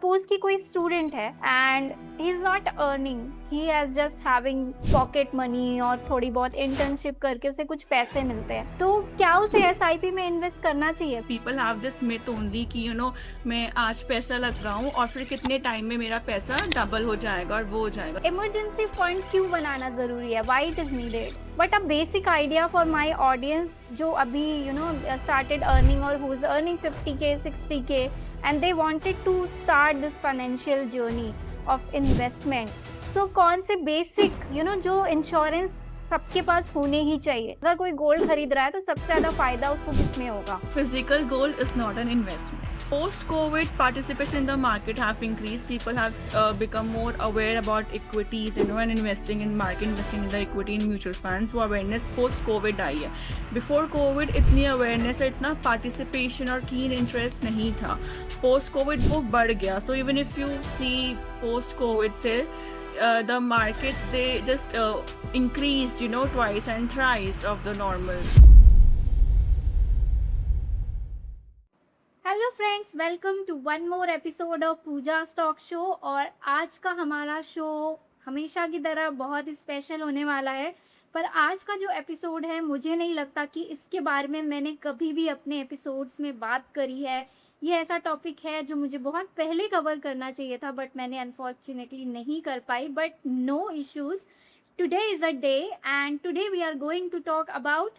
Suppose कि कोई student है and he is not earning, he has just having pocket money और थोड़ी बहुत इंटर्नशिप करके उसे कुछ पैसे मिलते हैं, तो क्या उसे एसआईपी में इन्वेस्ट करना चाहिए? People have this myth only कि मैं आज पैसा लगाऊं और फिर कितने टाइम में मेरा पैसा डबल हो जाएगा और वो हो जाएगा। इमरजेंसी फंड क्यों बनाना जरूरी है? Why it is needed? But a basic idea for my audience जो अभी स्टार्टेड अर्निंग और who is earning 50K 60K and they wanted to start this financial journey of investment. So कौन से basic जो इंश्योरेंस सबके पास होने ही चाहिए? अगर कोई गोल्ड खरीद रहा है तो सबसे ज्यादा फायदा उसको किसमें होगा? Physical gold is not an investment. Post-COVID, participation in the market have increased. People have become more aware about equities, and investing in market, investing in the equity in mutual funds. वो awareness post-COVID आई है. Before COVID इतनी awareness और इतना participation और keen interest नहीं था. Post-COVID वो बढ़ गया. So even if you see post-COVID से the markets they just increased, twice and thrice of the normal. Hello friends, welcome to one more episode of Pooja stock show. और आज का हमारा शो हमेशा की तरह बहुत स्पेशल होने वाला है। पर आज का जो एपिसोड है, मुझे नहीं लगता कि इसके बारे में मैंने कभी भी अपने एपिसोड्स में बात करी है। ये ऐसा टॉपिक है जो मुझे बहुत पहले कवर करना चाहिए था, बट मैंने अनफॉर्चुनेटली नहीं कर पाई। But no issues, today is a day and today we are going to talk about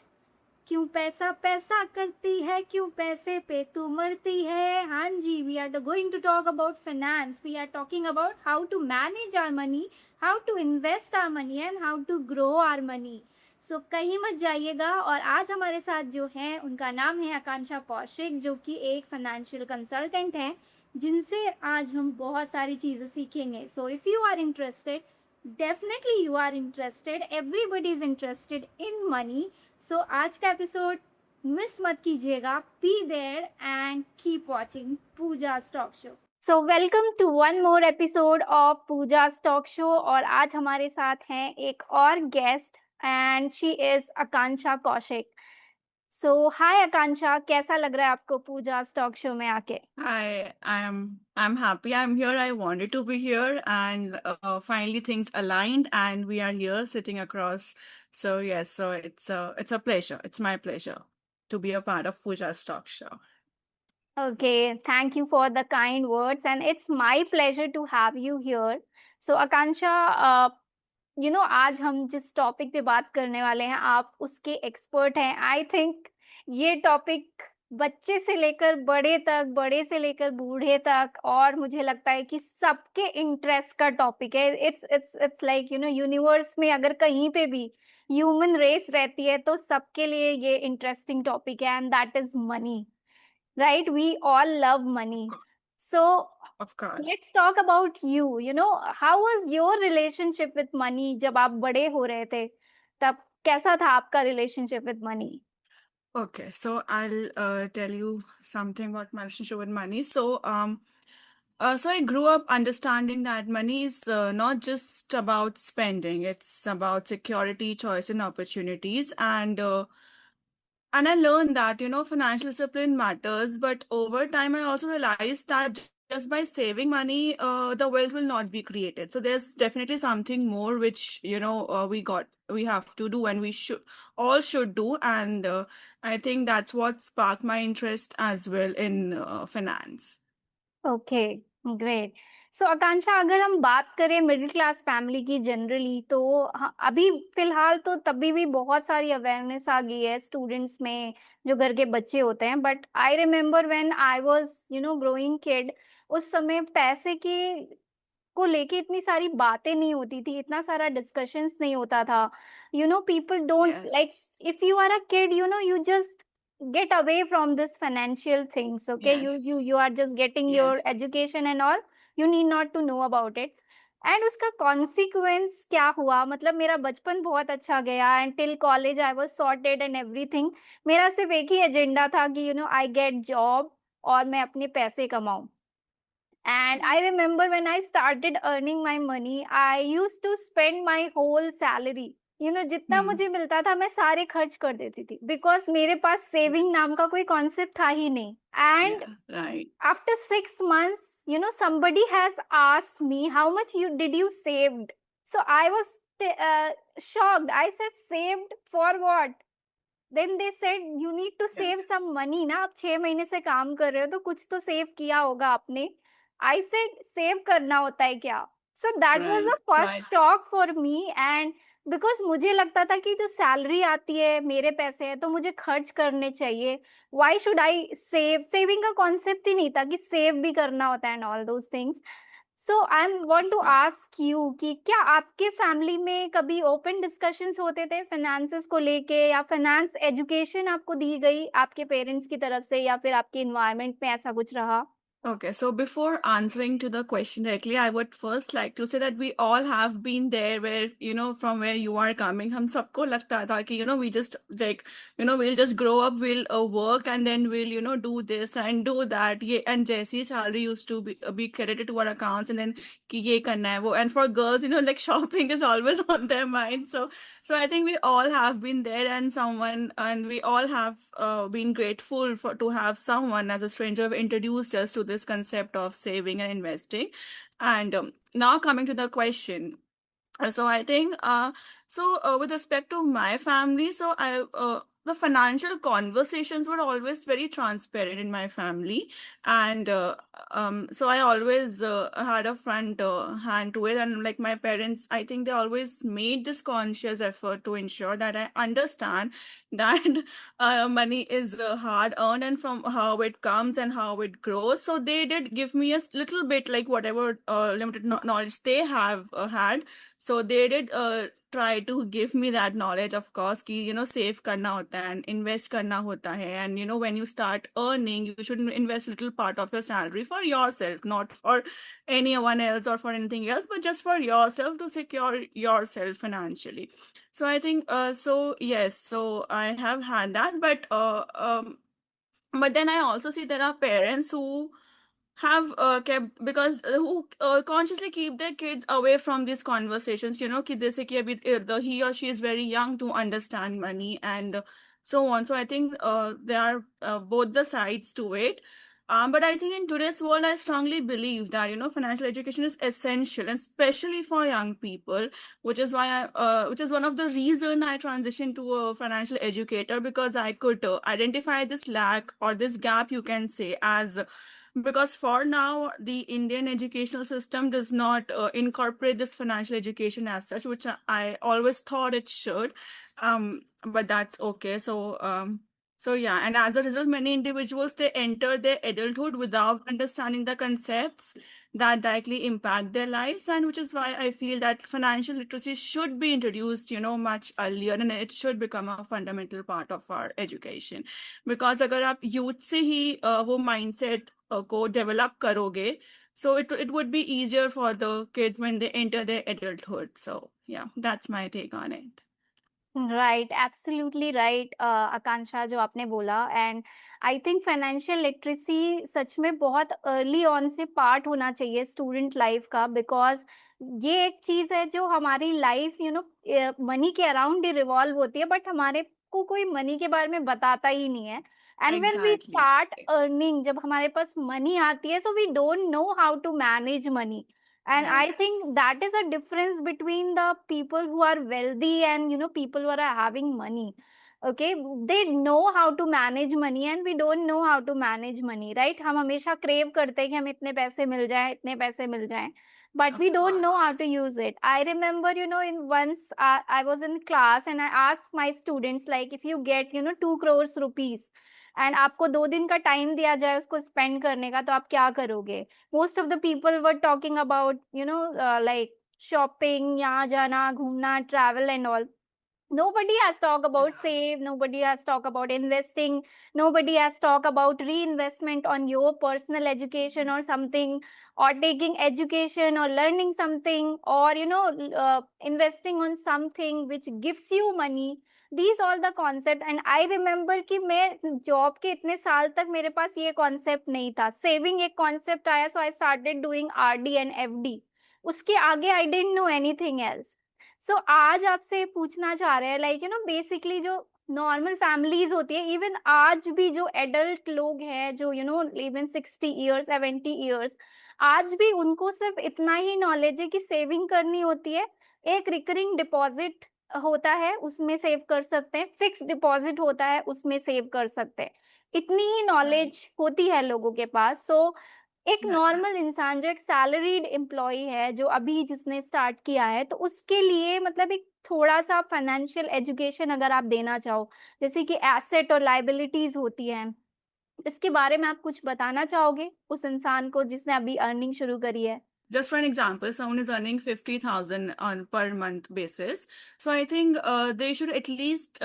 क्यों पैसा पैसा करती है, क्यों पैसे पे तू मरती है। हाँ जी, we are going to talk about finance. We are talking about how to manage our money, how to invest our money and how to grow our money. So कहीं मत जाइएगा। और आज हमारे साथ जो है उनका नाम है आकांक्षा कौशिक, जो कि एक फाइनेंशियल कंसल्टेंट है, जिनसे आज हम बहुत सारी चीज़ें सीखेंगे। So if you are interested, definitely you are interested, everybody is interested in money. So आज का एपिसोड मिस मत कीजिएगा। Be there and keep watching Pooja stock show. So welcome to one more episode of Pooja stock show. और आज हमारे साथ हैं एक और guest and she is Akanksha Kaushik. So hi Akanksha, कैसा लग रहा है आपको पूजा स्टॉक शो में आके? I'm happy I'm here. I wanted to be here, and finally things aligned, and we are here sitting across. So yes, so it's a pleasure. It's my pleasure to be a part of Pooja's talk show. Okay, thank you for the kind words and it's my pleasure to have you here. So Akansha, आज हम जिस topic पे बात करने वाले हैं, आप उसके एक्सपर्ट हैं। आई थिंक ये टॉपिक बच्चे से लेकर बड़े तक, बड़े से लेकर बूढ़े तक, और मुझे लगता है कि सबके इंटरेस्ट का टॉपिक है। इट्स लाइक यूनिवर्स में अगर कहीं पे भी ह्यूमन रेस रहती है तो सबके लिए ये इंटरेस्टिंग टॉपिक है, and that is money. Right? We all love money. So Of course. let's talk about you. How was your relationship with money जब आप बड़े हो रहे थे? तब कैसा था आपका relationship with money? Okay, so I'll tell you something about my relationship with money. So I grew up understanding that money is not just about spending; it's about security, choice, and opportunities. And I learned that, financial discipline matters, but over time, I also realized that just by saving money, the wealth will not be created. So there's definitely something more which, we have to do, and all should do. And I think that's what sparked my interest as well in finance. Okay, great. So Akanksha, अगर हम बात करें middle class family की generally, तो अभी फिलहाल तो तभी भी बहुत सारी अवेयरनेस आ गई है स्टूडेंट्स में, जो घर के बच्चे होते हैं। But I remember when I was growing kid, उस समय पैसे के को लेके इतनी सारी बातें नहीं होती थी, इतना सारा डिस्कशंस नहीं होता था। People don't Yes, like, if you are a kid, you just get away from this financial things. Okay, you yes, are just getting your yes. education and all, you need not to know about it. And उसका consequence क्या हुआ? मतलब मेरा बचपन बहुत अच्छा गया and till college I was sorted and everything. मेरा सिर्फ एक ही एजेंडा था कि आई गेट जॉब और मैं अपने पैसे कमाऊं। And I remember when I started earning my money, I used to spend my whole salary. जितना Hmm. मुझे मिलता था मैं सारे खर्च कर देती थी, बिकॉज मेरे पास सेविंग नाम का कोई कॉन्सेप्ट था ही नहीं। And Yeah, right. After 6 months somebody has asked me how much did you saved. So I was shocked. I said, saved for what? Then they said, you need to save Yes. some money ना, आप 6 महीने से काम कर रहे हो तो कुछ तो सेव किया होगा आपने. I said, सेव करना होता है क्या? So that was Right. the first Right. shock for me. And because मुझे लगता था कि जो सैलरी आती है, मेरे पैसे हैं तो मुझे खर्च करने चाहिए. Why should I save? Saving का कॉन्सेप्ट ही नहीं था कि सेव भी करना होता है and all those things. So I want to ask you कि क्या आपके फैमिली में कभी ओपन डिस्कशंस होते थे फाइनेंसेस को लेके, या फाइनेंस एजुकेशन आपको दी गई आपके पेरेंट्स की तरफ से, या फिर आपके इन्वायरमेंट में ऐसा कुछ रहा? Okay, so before answering to the question directly, I would first like to say that we all have been there where, from where you are coming. हम सबको लगता था कि, we just like, we'll just grow up, we'll work and then we'll, do this and do that. ये, and जैसी salary used to be credited to our accounts and then कि ये करना है वो. And for girls, like shopping is always on their mind. So I think we all have been there and we all have been grateful to have someone as a stranger who introduced us to this concept of saving and investing. And now coming to the question. So I think, with respect to my family, the financial conversations were always very transparent in my family, and so I always had a front hand to it. And like my parents, I think they always made this conscious effort to ensure that I understand that money is hard earned and from how it comes and how it grows. So they did give me a little bit, like whatever limited knowledge they have had, so they did try to give me that knowledge, of course, कि save करना होता है and invest करना होता है. And when you start earning, you should invest little part of your salary for yourself, not for anyone else or for anything else, but just for yourself to secure yourself financially. So I think, so yes, so I have had that, but then I also see there are parents who have kept, because who consciously keep their kids away from these conversations, कि जैसे कि अभी the he or she is very young to understand money and so on. So I think there are both the sides to it. But I think in today's world, I strongly believe that financial education is essential, and especially for young people, which is one of the reason I transitioned to a financial educator, because I could identify this lack or this gap, you can say, as because for now the Indian educational system does not incorporate this financial education as such, which I always thought it should. But that's okay. So yeah, and as a result, many individuals, they enter their adulthood without understanding the concepts that directly impact their lives, and which is why I feel that financial literacy should be introduced, much earlier, and it should become a fundamental part of our education. Because अगर आप youth से ही वो mindset को develop करोगे, so it would be easier for the kids when they enter their adulthood. So yeah, that's my take on it. Right, absolutely right Akanksha, जो आपने बोला. And I think financial literacy सच में बहुत अर्ली ऑन से part होना चाहिए student life का, बिकॉज ये एक चीज है जो हमारी लाइफ मनी के अराउंड ही रिवॉल्व होती है, बट हमारे को कोई मनी के बारे में बताता ही नहीं है. And when we Exactly. Start earning, जब हमारे पास मनी आती है, so we don't know how to manage money. And I Yes. think that is a difference between the people who are wealthy and people who are having money. Okay, they know how to manage money and we don't know how to manage money, right? हम हमेशा crave करते हैं कि हमें इतने पैसे मिल जाएं, इतने पैसे मिल जाएं, but we Of don't know how to course. use it. I remember, in once I was in class and I asked my students, like, if you get 2 crores rupees and आपको 2 दिन का टाइम दिया जाए उसको spend करने का, तो आप क्या करोगे? Most of the people were talking about, like shopping, यहाँ जाना, घूमना, travel and all. Nobody has talked about Yeah. save, nobody has talked about investing, nobody has talked about reinvestment on your personal education or something, or taking education or learning something, or investing on something which gives you money. These all the concept. And I remember कि मैं job के इतने साल तक मेरे पास ये concept नहीं था. सेविंग एक कॉन्सेप्ट आया, so I started doing RD and FD. उसके आगे I didn't know anything else. So आज आपसे पूछना चाह रहे हैं, लाइक बेसिकली जो नॉर्मल फैमिलीज होती है, इवन आज भी जो एडल्ट लोग हैं, जो इवन 60 ईयर्स 70 ईयर्स, आज भी उनको सिर्फ इतना ही नॉलेज है कि सेविंग करनी होती है, एक रिकरिंग डिपॉजिट होता है उसमें सेव कर सकते हैं, फिक्स्ड डिपॉजिट होता है उसमें सेव कर सकते हैं। इतनी ही Right. नॉलेज होती है लोगों के पास। सो एक Right. नॉर्मल इंसान जो एक सैलरीड एम्प्लॉयी है, जो अभी जिसने स्टार्ट किया है, तो उसके लिए मतलब एक थोड़ा-सा फाइनेंशियल एजुकेशन अगर आप देना चाहो, जैसे कि एसेट और लायबिलिटीज़ होती हैं, इसके बारे में आप कुछ बताना चाहोगे उस इंसान को जिसने अभी अर्निंग शुरू करी है? Just for an example, someone is earning 50,000 on per month basis. So I think they should at least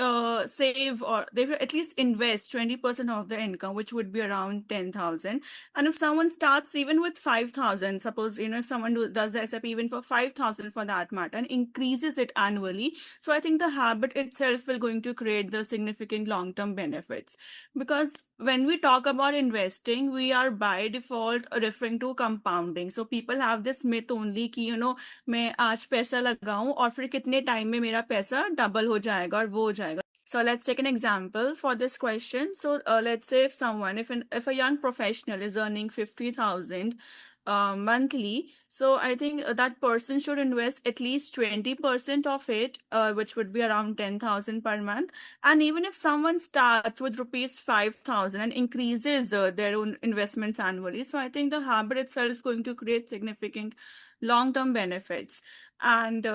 save, or they should at least invest 20% of their income, which would be around 10,000. And if someone starts even with 5,000, suppose, if someone does the SIP even for 5,000 for that matter and increases it annually, so I think the habit itself will going to create the significant long-term benefits. Because when we talk about investing, we are by default referring to compounding. So people have this myth only कि मैं आज पैसा लगाऊं और फिर कितने time में मेरा पैसा डबल हो जाएगा और वो हो जाएगा. So let's take an example for this question. So let's say if a young professional is earning 50,000 monthly, so I think that person should invest at least 20% of it, which would be around 10,000 per month. And even if someone starts with rupees 5,000 and increases their own investments annually, so I think the habit itself is going to create significant long-term benefits. And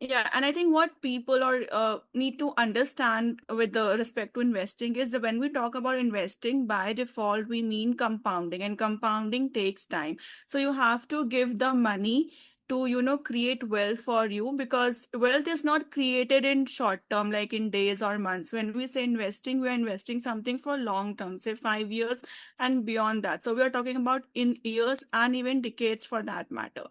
yeah, and I think what people are need to understand with the respect to investing is that when we talk about investing, by default we mean compounding, and compounding takes time. So you have to give the money to create wealth for you, because wealth is not created in short term, like in days or months. When we say investing, we are investing something for long term, say 5 years and beyond that. So we are talking about in years and even decades for that matter.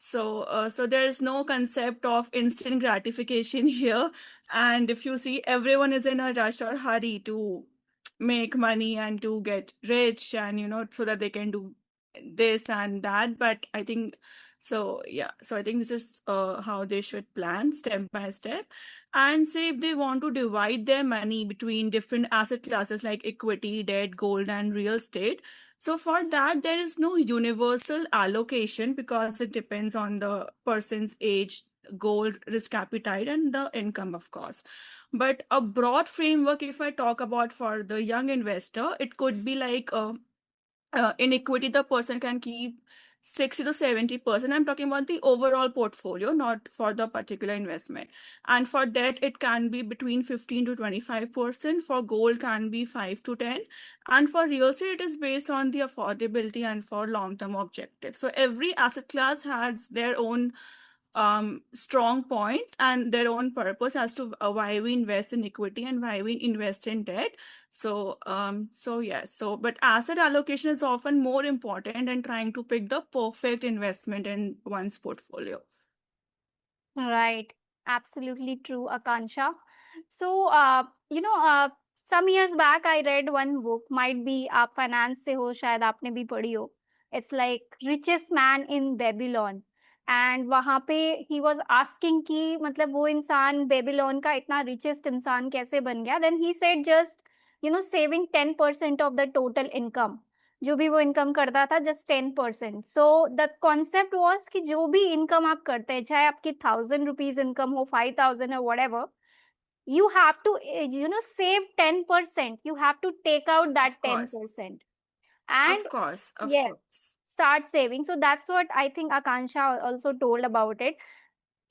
So there is no concept of instant gratification here. And if you see, everyone is in a rush or hurry to make money and to get rich, and so that they can do this and that. But I think so, yeah. So I think this is how they should plan step by step. And say if they want to divide their money between different asset classes like equity, debt, gold, and real estate, so for that, there is no universal allocation because it depends on the person's age, goal, risk appetite, and the income, of course. But a broad framework, if I talk about for the young investor, it could be like in equity, the person can keep 60 to 70%. I'm talking about the overall portfolio, not for the particular investment. And for debt, it can be between 15 to 25%. For gold, can be 5 to 10. And for real estate, it is based on the affordability and for long-term objectives. So every asset class has their own strong points and their own purpose as to why we invest in equity and why we invest in debt. So yes. So, but asset allocation is often more important than trying to pick the perfect investment in one's portfolio. Right. Absolutely true, Akansha. So, some years back I read one book, might be आप finance से हो, शायद आपने भी पढ़ी हो. It's like Richest Man in Babylon. And वहाँ पे he was asking कि मतलब वो इंसान बेबीलोन का इतना richest इंसान कैसे बन गया. Then he said just, saving 10% of the total income. जो भी वो इनकम करता था just 10%. So the concept was कि जो भी इनकम आप करते हैं, चाहे आपकी 1000 रुपीज इनकम हो, 5000 हो, whatever, you have to save 10%. You have to take out that Of course. 10% Of and course. Of yes, course. start saving. So that's what I think Akansha also told about it.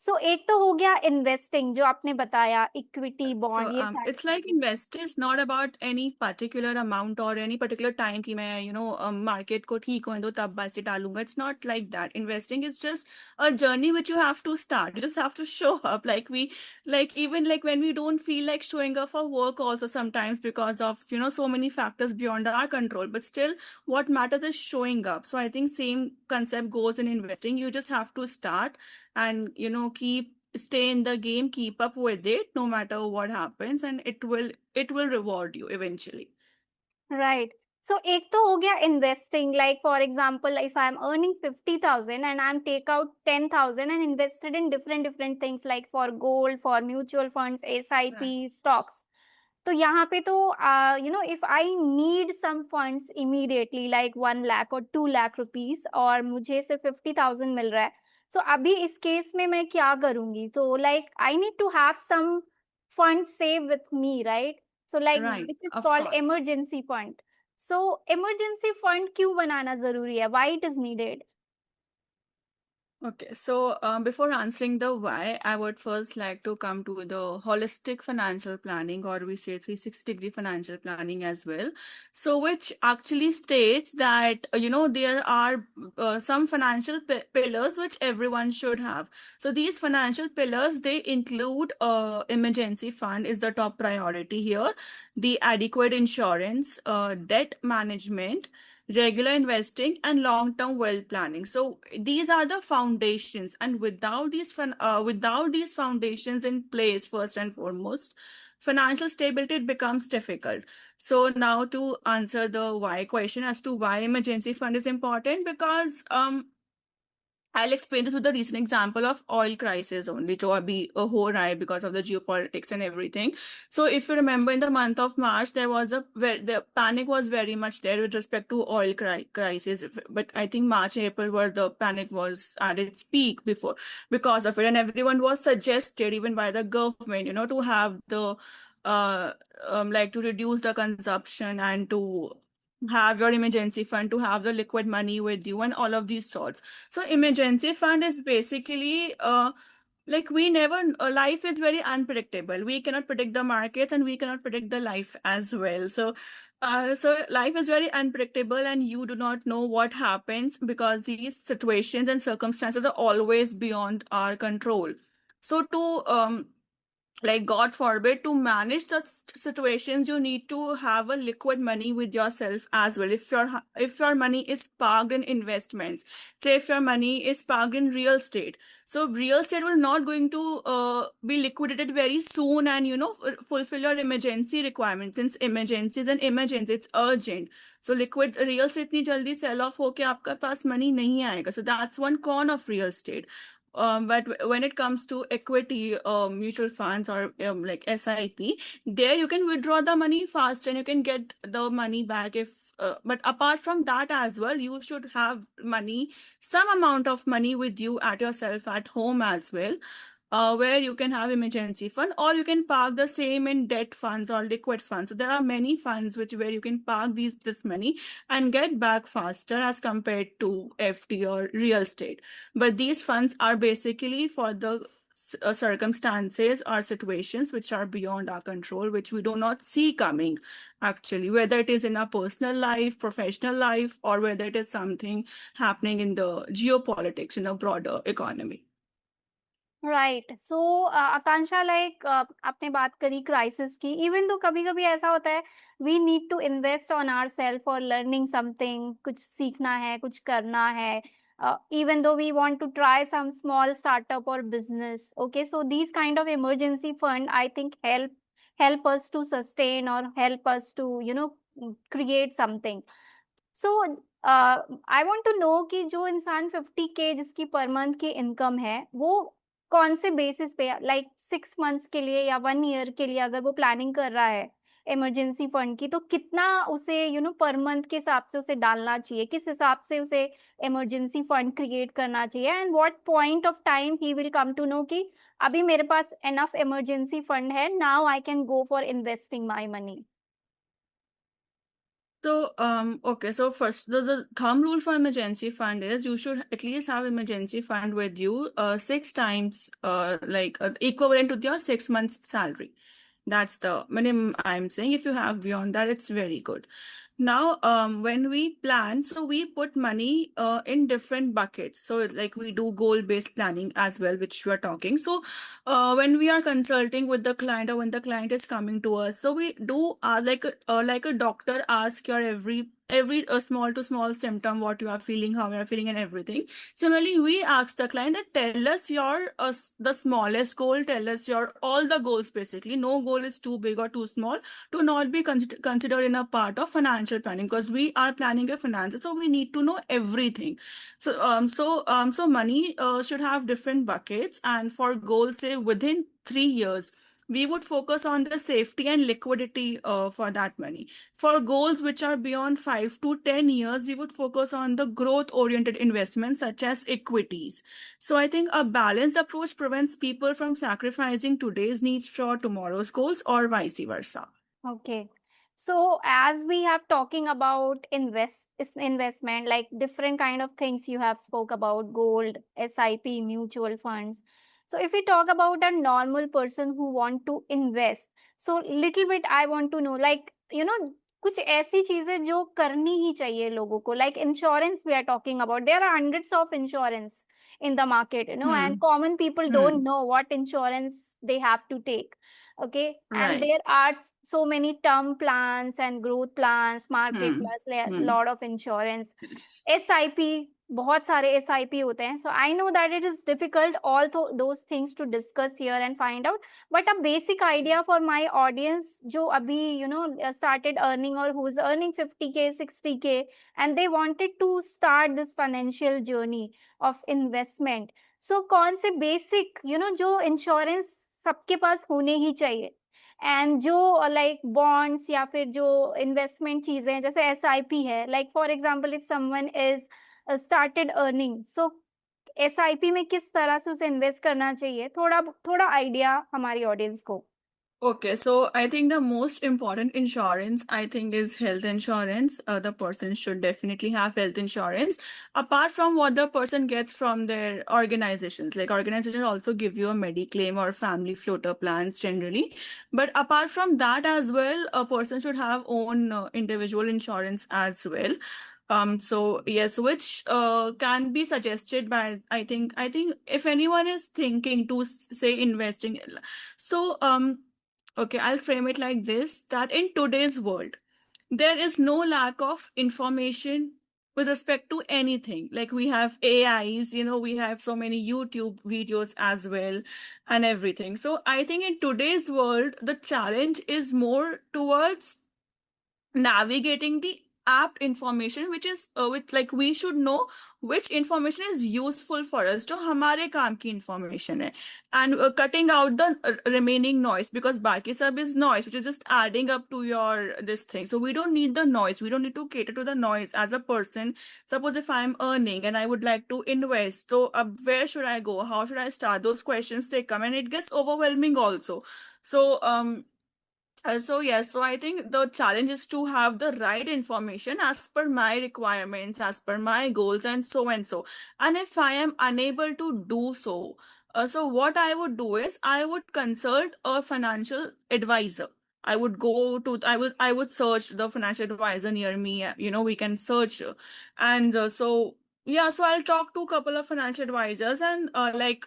So एक तो हो गया investing जो आपने बताया, equity, So bond, ये सारी it's like चीजें. invest is not about any particular amount or any particular time कि मैं market को ठीक होने दो तब बस डालूंगा. It's not like that. Investing is just a journey which you have to start. You just have to show up. Even like when we don't feel like showing up for work also sometimes because of so many factors beyond our control. But still, what matters is showing up. So I think same concept goes in investing. You just have to start and stay in the game, keep up with it no matter what happens, and it will reward you eventually. Right. So एक तो हो गया investing, like for example, if I'm earning 50,000 and I'm take out 10,000 and invested in different things like for gold, for mutual funds, SIP, Right. stocks. तो यहाँ पे तो if I need some funds immediately like 1 lakh और 2 lakh rupees और मुझे सिर्फ 50,000 मिल रहा है, तो अभी इस केस में मैं क्या करूंगी? तो like I need to have some fund save with me, right? So like Right, which is of called course. Emergency fund. सो इमरजेंसी फंड क्यों बनाना जरूरी है? Why it is needed? Okay, so before answering the why, I would first like to come to the holistic financial planning, or we say 360-degree financial planning as well. So, which actually states that, there are some financial pillars which everyone should have. So, these financial pillars, they include emergency fund is the top priority here, the adequate insurance, debt management, regular investing, and long-term wealth planning. So these are the foundations, and without these foundations in place, first and foremost, financial stability, it becomes difficult. So now to answer the why question as to why emergency fund is important, because I'll explain this with a recent example of oil crisis only, जो अभी हो रहा है because of the geopolitics and everything. So if you remember, in the month of March, the panic was very much there with respect to oil crisis. But I think March and April were the panic was at its peak before because of it, and everyone was suggested even by the government, to have the uh like to reduce the consumption and to have your emergency fund, to have the liquid money with you, and all of these sorts. So emergency fund is basically like we never life is very unpredictable. We cannot predict the markets, and we cannot predict the life as well. So life is very unpredictable, and you do not know what happens because these situations and circumstances are always beyond our control. So to like God forbid, to manage such situations, you need to have a liquid money with yourself as well. If your money is parked in investments, say if your money is parked in real estate, so real estate will not going to be liquidated very soon, and fulfill your emergency requirements. Since emergency is an emergency, it's urgent. So liquid real estate इतनी जल्दी sell off होके आपका पास money नहीं आएगा. So that's one con of real estate. But when it comes to equity mutual funds, or like SIP, there you can withdraw the money fast and you can get the money back if but apart from that as well, you should have money, some amount of money with you at yourself at home as well, where you can have emergency fund, or you can park the same in debt funds or liquid funds. So there are many funds where you can park this money and get back faster as compared to FD or real estate. But these funds are basically for the circumstances or situations which are beyond our control, which we do not see coming, actually, whether it is in our personal life, professional life, or whether it is something happening in the geopolitics in the broader economy. Right. So Akanksha, like आपने बात करी crisis की. Even तो कभी कभी ऐसा होता है we need to invest on our self और लर्निंग समथिंग, कुछ सीखना है, कुछ करना है. Even though we want to try some small startup or business, okay, so these kind of emergency fund I think help us to sustain or help us to create something. So I want to know कि जो इंसान 50K जिसकी per month की income है, वो कौन से basis पे, लाइक 6 मंथ्स के लिए या 1 ईयर के लिए अगर वो प्लानिंग कर रहा है इमरजेंसी फंड की, तो कितना उसे पर मंथ के हिसाब से उसे डालना चाहिए, किस हिसाब से उसे इमरजेंसी फंड क्रिएट करना चाहिए, and what point of time he will come to know कि अभी मेरे पास एनफ इमरजेंसी फंड है, now I can go for investing my money. So, okay, so first, the thumb rule for emergency fund is you should at least have emergency fund with you 6 times, like equivalent to your 6 months salary. That's the minimum I'm saying. If you have beyond that, it's very good. Now, when we plan, so we put money in different buckets. So, like we do goal-based planning as well, which we are talking. So, when we are consulting with the client, or when the client is coming to us, so we do like a doctor ask your every small to small symptom, what you are feeling, how you are feeling, and everything. Similarly, we ask the client that tell us your the smallest goal, tell us your all the goals basically. No goal is too big or too small to not be considered in a part of financial planning, because we are planning a finance, so we need to know everything. So money should have different buckets, and for goals, say within 3 years, we would focus on the safety and liquidity for that money. For goals which are beyond 5 to 10 years, we would focus on the growth oriented investments such as equities. So I think a balanced approach prevents people from sacrificing today's needs for tomorrow's goals or vice versa. Okay. So as we have talking about investment, like different kind of things you have spoke about, gold, SIP, mutual funds. So if we talk about a normal person who want to invest, so little bit I want to know, like कुछ ऐसी चीजें जो करनी ही चाहिए लोगों को, like insurance we are talking about. There are hundreds of insurance in the market, and Hmm. common people don't Hmm. know what insurance they have to take. Okay, and Right. there are so many term plans and growth plans, market Hmm. plus Hmm. lot of insurance, Yes. SIP, बहुत सारे SIP होते हैं. So I know that it is difficult all those things to discuss here and find out, but a basic idea for my audience जो अभी started earning or who's earning 50K 60K and they wanted to start this financial journey of investment. So कौन से basic जो insurance सबके पास होने ही चाहिए, and जो like bonds या फिर जो इन्वेस्टमेंट चीजें हैं जैसे SIP है, like for example if someone is started earning, so SIP में किस तरह से उसे इन्वेस्ट करना चाहिए, थोड़ा थोड़ा आइडिया हमारी ऑडियंस को. Okay, so I think the most important insurance, I think, is health insurance. The person should definitely have health insurance. Apart from what the person gets from their organizations, like organizations also give you a Mediclaim or family floater plans generally. But apart from that as well, a person should have own individual insurance as well. So yes, which can be suggested by, I think if anyone is thinking to say investing, so okay, I'll frame it like this, that in today's world, there is no lack of information with respect to anything. Like we have AIs, we have so many YouTube videos as well and everything. So I think in today's world, the challenge is more towards navigating the apt information, which is with, like, we should know which information is useful for us, जो हमारे काम की information है, and cutting out the remaining noise, because बाकी सब is noise which is just adding up to your this thing. So we don't need the noise, we don't need to cater to the noise. As a person, suppose if I'm earning and I would like to invest, so where should I go, how should I start, those questions they come and it gets overwhelming also. So yes, so I think the challenge is to have the right information as per my requirements, as per my goals, and so and so. And if I am unable to do so, so what I would do is I would consult a financial advisor. I would search the financial advisor near me. We can search, and so yeah, so I'll talk to a couple of financial advisors, and like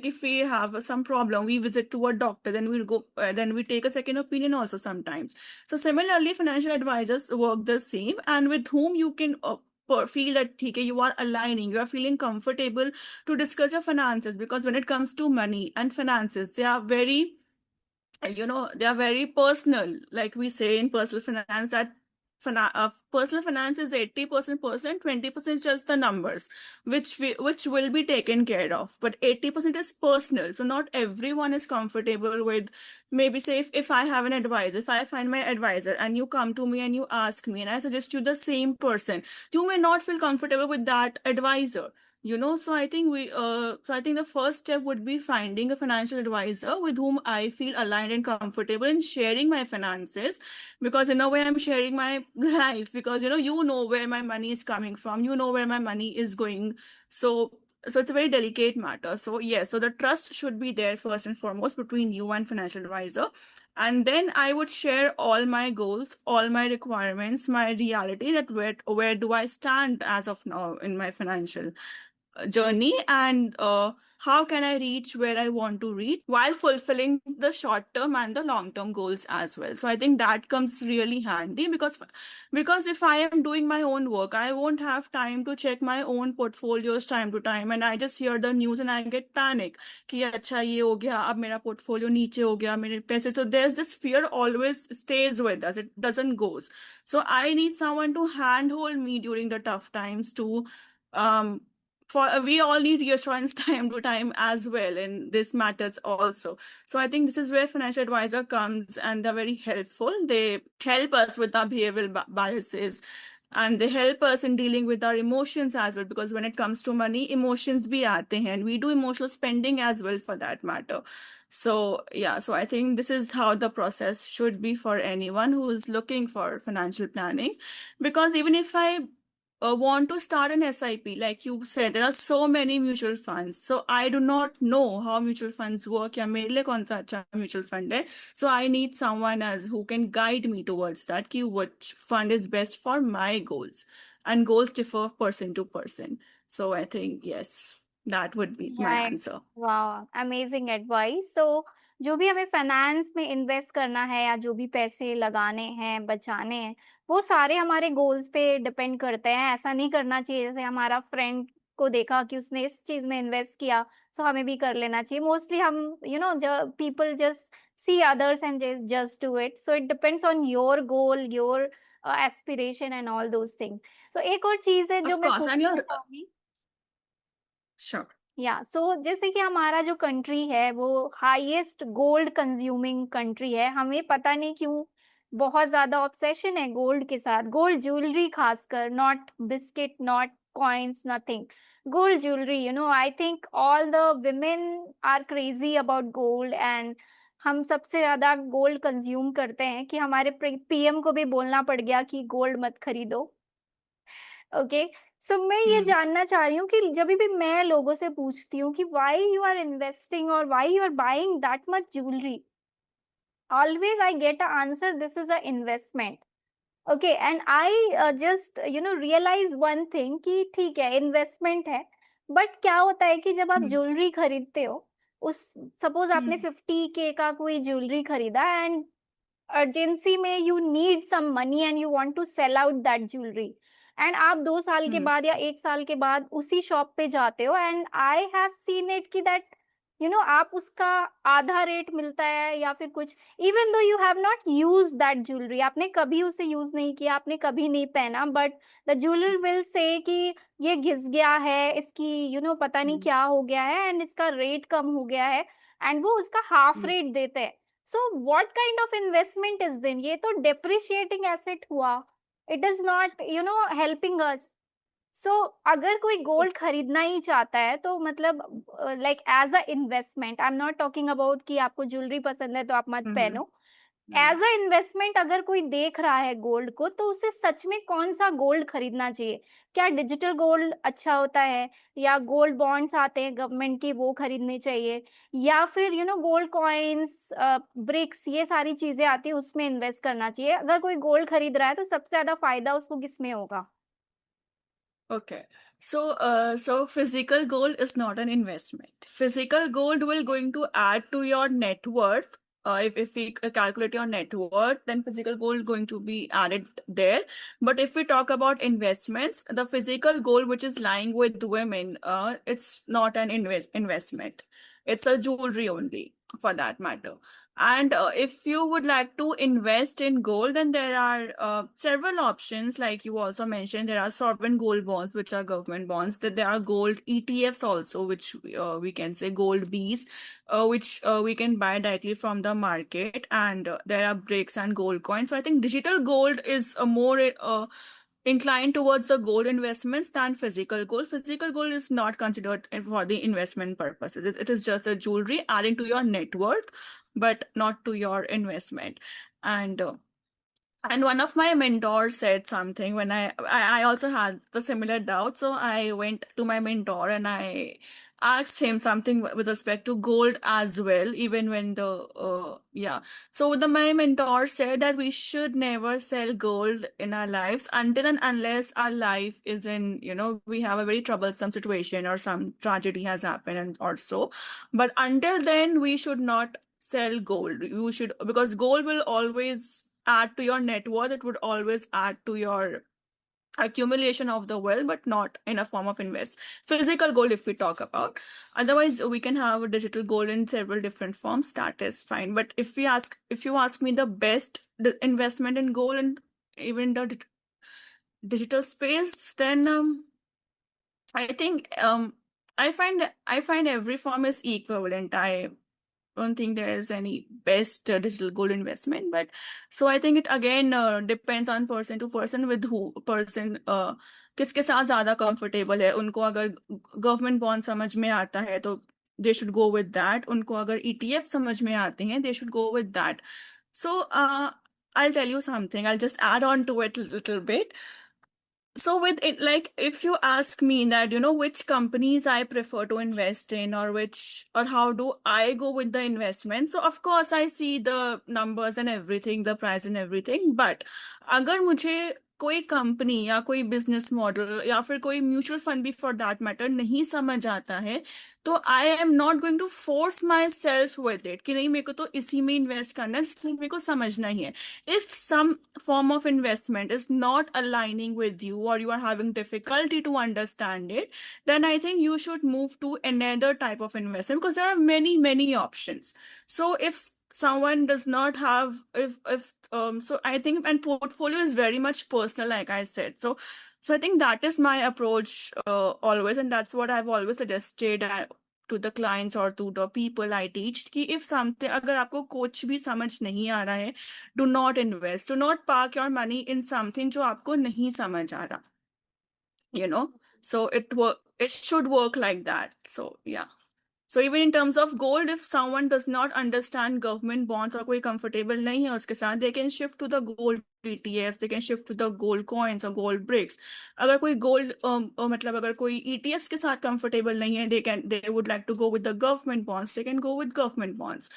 if we have some problem, we visit to a doctor, then we'll go, then we take a second opinion also sometimes. So similarly, financial advisors work the same, and with whom you can feel that okay, you are aligning, you are feeling comfortable to discuss your finances, because when it comes to money and finances, they are very they are very personal. Like we say in personal finance that personal finance is 80% person, 20% is just the numbers which will be taken care of, but 80% is personal. So not everyone is comfortable with, maybe say if I have an advisor, if I find my advisor and you come to me and you ask me and I suggest you the same person, you may not feel comfortable with that advisor. So I think the first step would be finding a financial advisor with whom I feel aligned and comfortable in sharing my finances, because in a way I'm sharing my life, because you know where my money is coming from, you know where my money is going. So it's a very delicate matter. So yes, so the trust should be there first and foremost between you and financial advisor. And then I would share all my goals, all my requirements, my reality, that where do I stand as of now in my financial journey, and how can I reach where I want to reach while fulfilling the short term and the long term goals as well. So I think that comes really handy, because if I am doing my own work, I won't have time to check my own portfolios time to time, and I just hear the news and I get panic कि अच्छा ये हो गया, अब मेरा portfolio नीचे हो गया, मेरे पैसे. So there's this fear always stays with us, it doesn't goes. So I need someone to handhold me during the tough times, to um we all need reassurance time to time as well, and this matters also. So I think this is where financial advisor comes, and they're very helpful. They help us with our behavioral biases, and they help us in dealing with our emotions as well, because when it comes to money, emotions bhi aate hain, and we do emotional spending as well for that matter. So yeah, so I think this is how the process should be for anyone who is looking for financial planning. Because even if I want to start an SIP, like you said, there are so many mutual funds. So I do not know how mutual funds work या मेरे लिए कौन सा अच्छा mutual fund है. So I need someone as who can guide me towards that, कि which fund is best for my goals. And goals differ person to person. So I think, yes, that would be my right, answer. वाह! Amazing advice. So जो भी हमें finance में invest करना है या जो भी पैसे लगाने हैं, बचाने हैं, वो सारे हमारे गोल्स पे डिपेंड करते हैं। ऐसा नहीं करना चाहिए जैसे हमारा फ्रेंड को देखा कि उसने इस चीज़ में इन्वेस्ट किया, सो हमें भी कर लेना चाहिए। मोस्टली हम ज people just see others and just do it. So it depends on your goal, your aspiration and all those things. So एक और चीज़ है जो Of मैं course, and पूछना you're चाहूँगी। sure. या सो जैसे कि हमारा जो कंट्री है वो हाईएस्ट गोल्ड कंज्यूमिंग कंट्री है। हमें पता नहीं क्यों बहुत ज़्यादा ऑब्सेशन है गोल्ड के साथ, गोल्ड ज्वेलरी खासकर, not biscuit, not coins, nothing. Gold jewellery, I think all the women are crazy about gold and हम सबसे ज़्यादा गोल्ड कंज़्यूम करते हैं कि हमारे पीएम को भी बोलना पड़ गया कि गोल्ड मत खरीदो। ओके। सो मैं ये Hmm. जानना चाह रही हूँ कि जब भी मैं लोगों से पूछती हूँ कि व्हाई यू आर इन्वेस्टिंग और why you are buying that much jewellery, always I get a answer, this is a investment. Okay, and I just realise one thing कि ठीक है इन्वेस्टमेंट है, बट क्या होता है कि जब आप Hmm. ज्वेलरी खरीदते हो, उस सपोज आपने Hmm. 50K का कोई ज्वेलरी खरीदा एंड अर्जेंसी में you need some money and you want to sell out that jewellery, and आप 2 साल के Hmm. बाद या 1 साल के बाद उसी शॉप पे जाते हो and I have seen it कि दैट आप उसका आधा रेट मिलता है या फिर कुछ, even though you have not use that jewellery, आपने कभी उसे यूज नहीं किया, आपने कभी नहीं पहना, but the jeweller will say कि ये घिस गया है, इसकी पता नहीं Hmm. क्या हो गया है एंड इसका रेट कम हो गया है, एंड वो उसका हाफ Hmm. रेट देते हैं। So what kind of investment is then? ये तो डेप्रिशिएटिंग एसेट हुआ, it is not helping us. So अगर कोई गोल्ड खरीदना ही चाहता है तो मतलब like as a investment, I am not talking about कि आपको ज्वेलरी पसंद है तो आप मत Hmm. पहनो। Hmm. एज अ इन्वेस्टमेंट अगर कोई देख रहा है गोल्ड को तो उसे सच में कौन सा गोल्ड खरीदना चाहिए? क्या डिजिटल गोल्ड अच्छा होता है, या गोल्ड बॉन्ड्स आते हैं गवर्नमेंट के वो खरीदने चाहिए, या फिर गोल्ड कॉइन्स, ब्रिक्स, ये सारी चीजें आती है उसमें इन्वेस्ट करना चाहिए? अगर कोई गोल्ड खरीद रहा है तो सबसे ज्यादा फायदा उसको किसमें होगा? Okay. So physical gold is not an investment. Physical gold will going to add to your net worth. If we calculate your net worth, then physical gold going to be added there. But if we talk about investments, the physical gold which is lying with women, it's not an investment. It's a jewelry only for that matter. And if you would like to invest in gold, then there are several options. Like you also mentioned, there are sovereign gold bonds, which are government bonds. That there are gold ETFs also, which we can say gold Bs, which we can buy directly from the market. And there are bricks and gold coins. So I think digital gold is a more inclined towards the gold investments than physical gold. Physical gold is not considered for the investment purposes. It is just a jewelry adding to your net worth, but not to your investment. And and one of my mentors said something when I also had the similar doubt. So I went to my mentor and I asked him something with respect to gold as well, even when the yeah. So my mentor said that we should never sell gold in our lives until and unless our life is in, we have a very troublesome situation or some tragedy has happened and or so. But until then, we should not sell gold. You should, because gold will always add to your net worth. It would always add to your accumulation of the wealth, but not in a form of invest. Physical gold, if we talk about. Otherwise, we can have a digital gold in several different forms. That is fine. But if you ask me the best investment in gold and even the digital space, then I think I find every form is equivalent. I don't think there is any best digital gold investment, but so I think it again depends on person to person, with who person किसके साथ ज्यादा comfortable है। उनको अगर government bond समझ में आता है तो they should go with that, उनको अगर ईटीएफ समझ में आते हैं they should go with that. So I'll tell you something, I'll just add on to it a little bit. So with it, like if you ask me that, which companies I prefer to invest in, or how do I go with the investment? So of course I see the numbers and everything, the price and everything. But अगर मुझे कोई company या कोई business model या फिर कोई mutual fund भी for that matter नहीं समझ आता है, तो I am not going to force myself with it कि नहीं मेरे को तो इसी में इन्वेस्ट करना है, इसलिए मेरे को समझना ही है। If some form of investment is not aligning with you, or you are having difficulty to understand it, then I think you should move to another type of investment, because there are many options. So if someone does not have, if so I think, and portfolio is very much personal, like I said. So I think that is my approach always, and that's what I've always suggested to the clients or to the people I teach, कि if something, अगर आपको कुछ भी समझ नहीं आ रहा है, do not invest, do not park your money in something जो आपको नहीं समझ आ रहा, you know. So it should work like that. So yeah. So even in terms of gold, if someone does not understand government bonds or कोई comfortable नहीं है उसके साथ, they can shift to the gold ETFs, they can shift to the gold coins or gold bricks. अगर कोई gold मतलब अगर कोई ETFs के साथ comfortable नहीं है, they would like to go with the government bonds, they can go with government bonds.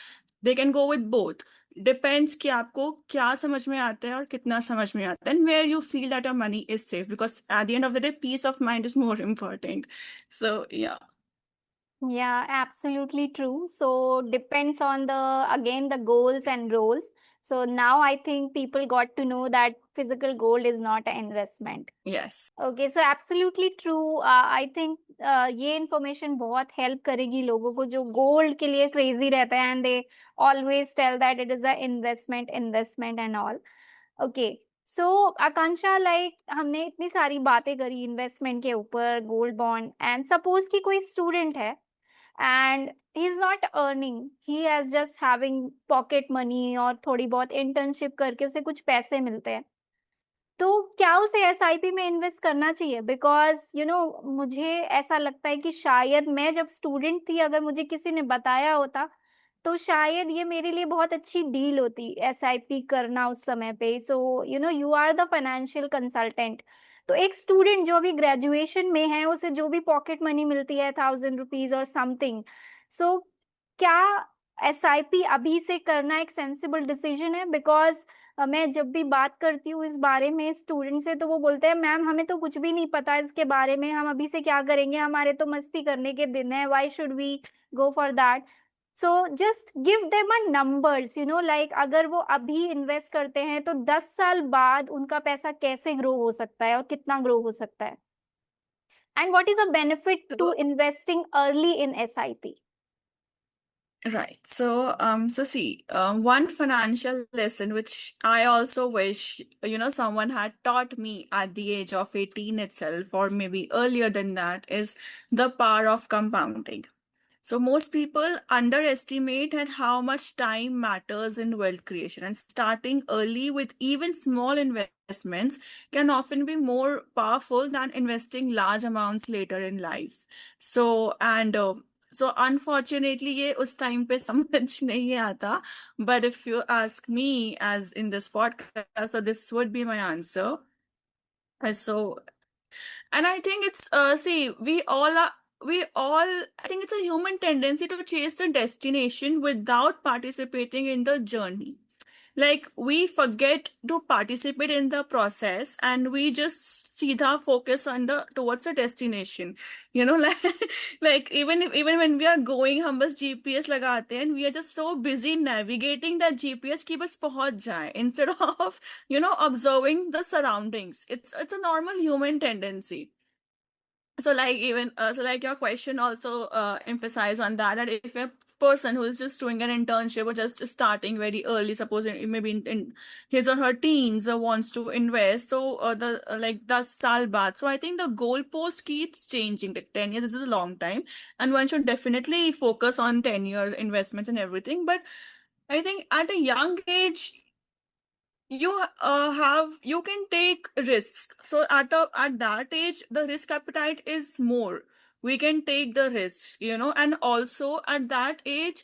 They can go with both. Depends कि आपको क्या समझ में आता है और कितना समझ में आता है, and where you feel that your money is safe, because at the end of the day, peace of mind is more important. So yeah. Yeah, absolutely true. So depends on the goals and roles. So now I think people got to know that physical gold is not an investment. Yes. Okay so absolutely true. I think ये information बहुत help करेगी लोगों को जो gold के लिए crazy रहता है and they always tell that it is a investment and all. Okay so Akanksha, like हमने इतनी सारी बातें करी इन्वेस्टमेंट के ऊपर, गोल्ड बॉन्ड, एंड सपोज कि कोई स्टूडेंट है and he is not earning, he has just having pocket money और थोड़ी बहुत इंटर्नशिप करके उसे कुछ पैसे मिलते हैं, तो क्या उसे एसआईपी में इन्वेस्ट करना चाहिए? बिकॉज़ मुझे ऐसा लगता है कि शायद मैं जब स्टूडेंट थी, अगर मुझे किसी ने बताया होता, तो शायद ये मेरे लिए बहुत अच्छी डील होती एसआईपी करना उस समय पे। So you are the financial consultant. तो एक स्टूडेंट जो अभी ग्रेजुएशन में है, उसे जो भी पॉकेट मनी मिलती है, ₹1000 और समथिंग, सो क्या एसआईपी अभी से करना एक सेंसिबल डिसीजन है? बिकॉज़ मैं जब भी बात करती हूँ इस बारे में स्टूडेंट से, तो वो बोलते हैं मैम हमें तो कुछ भी नहीं पता इसके बारे में, हम अभी से क्या करेंगे, हमारे तो मस्ती करने के दिन है, why should we go for that? So just give them a numbers, like अगर वो अभी इन्वेस्ट करते हैं तो 10 साल बाद उनका पैसा कैसे ग्रो हो सकता है और कितना ग्रो हो सकता है, and what is a benefit to So investing early in SIP? right. So see, one financial lesson which I also wish, someone had taught me at the age of 18 itself, or maybe earlier than that, is the power of compounding. So most people underestimate at how much time matters in wealth creation, and starting early with even small investments can often be more powerful than investing large amounts later in life. So unfortunately ये उस time पे समझ नहीं आता, but if you ask me, as in this podcast, so this would be my answer. So, and I think it's see, we all I think it's a human tendency to chase the destination without participating in the journey. Like we forget to participate in the process, and we just सीधा focus on the towards the destination, like even when we are going, हम बस GPS लगाते हैं, and we are just so busy navigating that GPS कि बस पहुंच जाए, instead of observing the surroundings. It's a normal human tendency. So like even so like your question also emphasize on that, that if you're person who is just doing an internship or just starting very early, suppose maybe in his or her teens, wants to invest. So the like 10 saal baad. So I think the goalpost keeps changing. Like 10 years, this is a long time, and one should definitely focus on 10 years investments and everything. But I think at a young age, you can take risk. So at that age, the risk appetite is more. We can take the risk, and also at that age,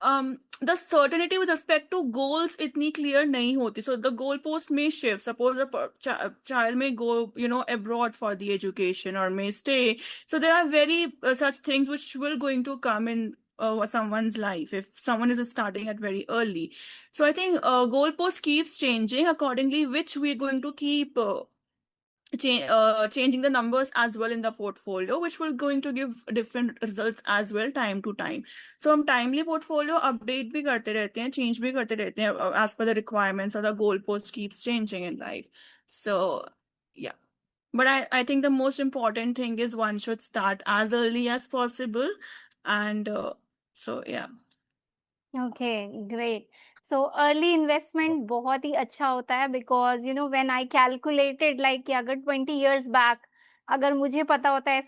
the certainty with respect to goals itni clear nahi hoti. So the goalpost may shift. Suppose a child may go, abroad for the education or may stay. So there are very such things which will going to come in someone's life if someone is starting at very early. So I think goalpost keeps changing accordingly, which we're going to keep changing the numbers as well in the portfolio, which will going to give different results as well time to time. So हम timely portfolio update भी करते रहते हैं, change भी करते रहते हैं as per the requirements, or the goalpost keeps changing in life. So yeah, but I think the most important thing is one should start as early as possible, and so yeah. Okay, great. So early investment बहुत ही अच्छा होता है, because when I calculated like कि अगर 20 years back अगर मुझे पता होता है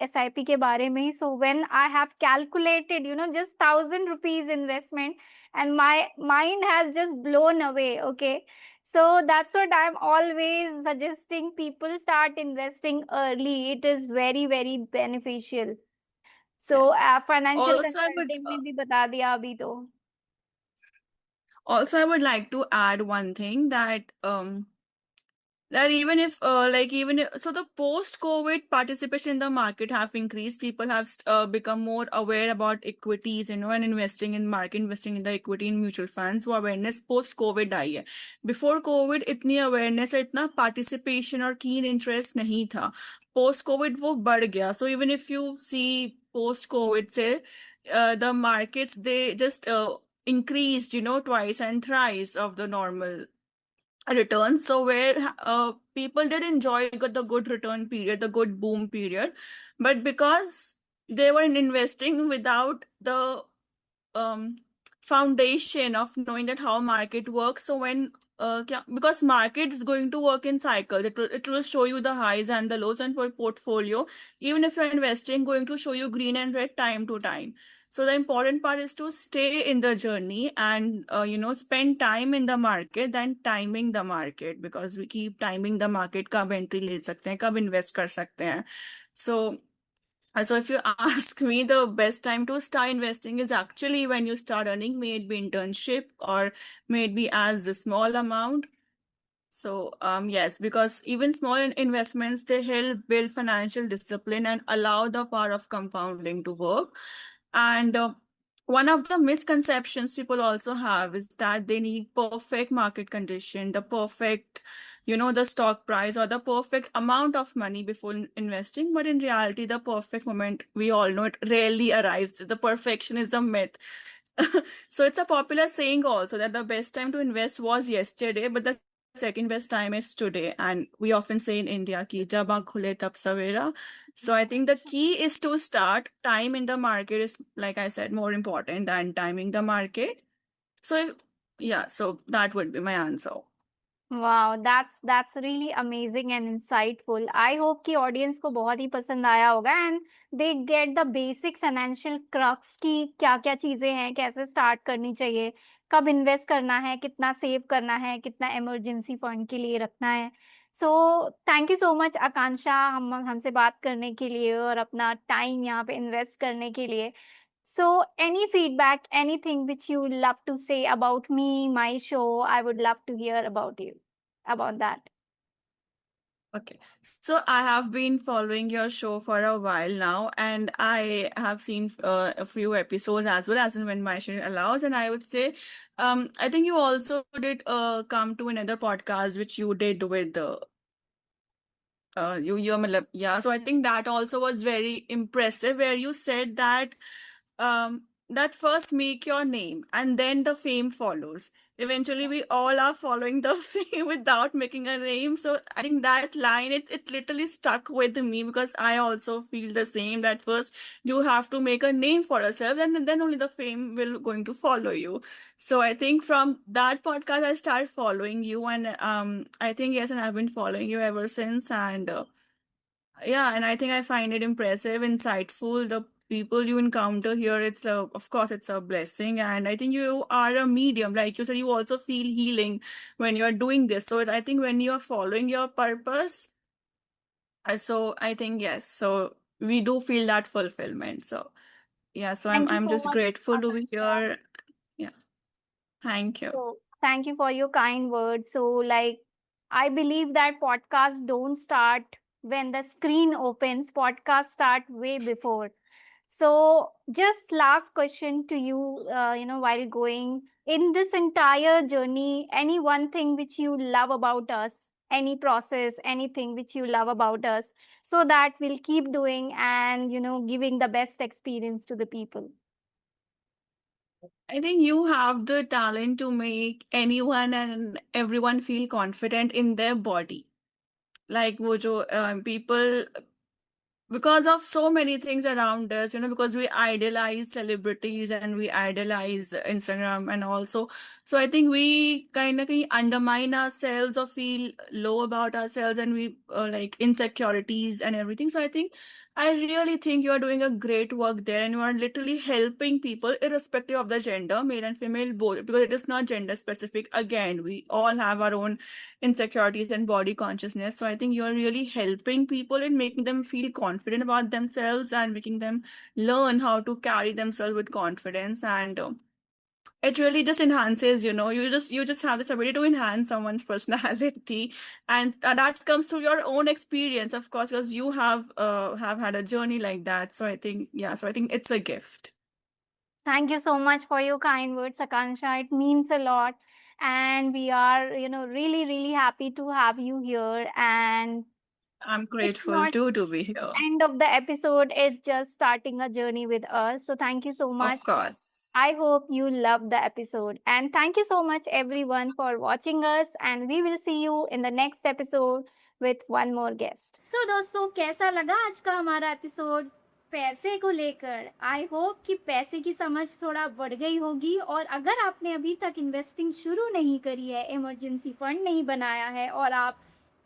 एसआईपी के बारे में, so when I have calculated just 1000 rupees investment and my mind has just blown away. Okay, so that's what I am always suggesting, people start investing early, it is very very beneficial. So Yes. Financial Also, consulting ने भी बता दिया अभी तो। I would like to add one thing that even if so the post covid participation in the market have increased. People have become more aware about equities, and investing in market, investing in the equity in mutual funds. वो awareness post covid आई है. Before covid इतनी awareness और इतना participation और keen interest नहीं था. Post covid वो बढ़ गया. So even if you see post covid से the markets, they just increased, twice and thrice of the normal returns. So where people did enjoy the good return period, the good boom period, but because they were investing without the um, foundation of knowing that how market works. So when because market is going to work in cycles, it will show you the highs and the lows, and for portfolio, even if you're investing, going to show you green and red time to time. So the important part is to stay in the journey and spend time in the market than timing the market, because we keep timing the market. कब entry ले सकते हैं, कब invest कर सकते हैं. So if you ask me, the best time to start investing is actually when you start earning, may it be internship or maybe as a small amount. So yes, because even small investments, they help build financial discipline and allow the power of compounding to work. And one of the misconceptions people also have is that they need perfect market condition, the perfect, the stock price or the perfect amount of money before investing. But in reality, the perfect moment, we all know it rarely arrives. The perfection is a myth. So it's a popular saying also that the best time to invest was yesterday, but the second best time is today. And we often say in India, ki jab aankh khule tab savera. So I think the key is to start. Time in the market is, like I said, more important than timing the market. So yeah, so that would be my answer. Wow, that's really amazing and insightful. I hope कि audience को बहुत ही पसंद आया होगा and they get the basic financial crux की क्या-क्या चीजें हैं, कैसे स्टार्ट करनी चाहिए, कब इन्वेस्ट करना है, कितना सेव करना है, कितना इमरजेंसी फंड के लिए रखना है। So thank you so much Akanksha हमसे बात करने के लिए और अपना टाइम यहाँ पे इन्वेस्ट करने के लिए। So, any feedback, anything which you love to say about me, my show, I would love to hear about you, about that. Okay. So I have been following your show for a while now, and I have seen a few episodes as well as in when my schedule allows. And I would say, I think you also did come to another podcast which you did with yeah. So I think that also was very impressive, where you said that that first make your name and then the fame follows. eventually we all are following the fame without making a name. So I think that line, it literally stuck with me, because I also feel the same, that first you have to make a name for yourself, and then only the fame will going to follow you. So I think from that podcast I started following you, and I think, yes, and I've been following you ever since. And yeah, and I think I find it impressive, insightful. The people you encounter here, of course, it's a blessing. And I think you are a medium. Like you said, you also feel healing when you're doing this. So I think when you're following your purpose, so I think, yes, so we do feel that fulfillment. So yeah, so I'm Thank you I'm so just much, grateful to be Akansha. here. Yeah, thank you. So thank you for your kind words. So like I believe that podcasts don't start when the screen opens. Podcasts start way before. So just last question to you, while going in this entire journey, any one thing which you love about us, any process, anything which you love about us, so that we'll keep doing and giving the best experience to the people. I think you have the talent to make anyone and everyone feel confident in their body. Like वो जो people, because of so many things around us, because we idolize celebrities and we idolize Instagram, and also, so I think we kind of undermine ourselves or feel low about ourselves, and we like insecurities and everything. So I think, I really think you are doing a great work there, and you are literally helping people irrespective of the gender, male and female both, because it is not gender specific. Again, we all have our own insecurities and body consciousness. So I think you're really helping people in making them feel confident about themselves and making them learn how to carry themselves with confidence. And it really just enhances, you just have this ability to enhance someone's personality, and that comes through your own experience, of course, because you have had a journey like that. So I think, yeah, so I think it's a gift. Thank you so much for your kind words, Akansha. It means a lot. And we are, really, really happy to have you here. And I'm it's grateful not too to be here. end of the episode, it's just starting a journey with us. So thank you so much. Of course. I hope you loved the episode. And thank you so much, everyone, for watching us. And we will see you in the next episode with one more guest. So दोस्तों, कैसा लगा आज का हमारा episode पैसे को लेकर? I hope कि पैसे की समझ थोड़ा बढ़ गई होगी, और अगर आपने अभी तक इन्वेस्टिंग शुरू नहीं करी है, इमरजेंसी फंड नहीं बनाया है, और आप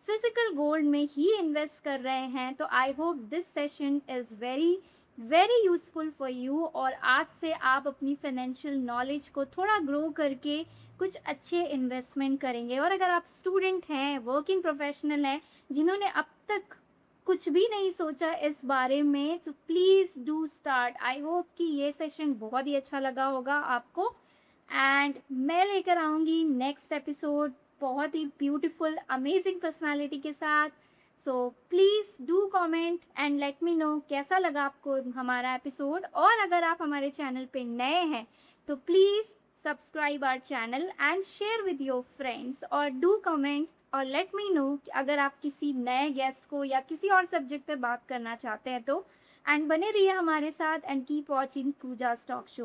फिजिकल गोल्ड में ही इन्वेस्ट कर रहे हैं, तो I hope this session is very very useful for you. और आज से आप अपनी फाइनेंशियल नॉलेज को थोड़ा ग्रो करके कुछ अच्छे इन्वेस्टमेंट करेंगे। और अगर आप स्टूडेंट हैं, वर्किंग प्रोफेशनल हैं, जिन्होंने अब तक कुछ भी नहीं सोचा इस बारे में, तो please do start. I hope कि ये सेशन बहुत ही अच्छा लगा होगा आपको। एंड मैं लेकर आऊँगी नेक्स्ट एपिसोड बहुत ही ब्यूटीफुल अमेजिंग पर्सनालिटी के साथ। So please do comment and let me no कैसा लगा आपको हमारा एपिसोड। और अगर आप हमारे चैनल पे नए हैं तो please subscribe our channel and share with your friends, और डू कमेंट और लेट मी नो कि अगर आप किसी नए गेस्ट को या किसी और सब्जेक्ट पे बात करना चाहते हैं तो। एंड बने रहिए हमारे साथ and keep watching Pooja talk show.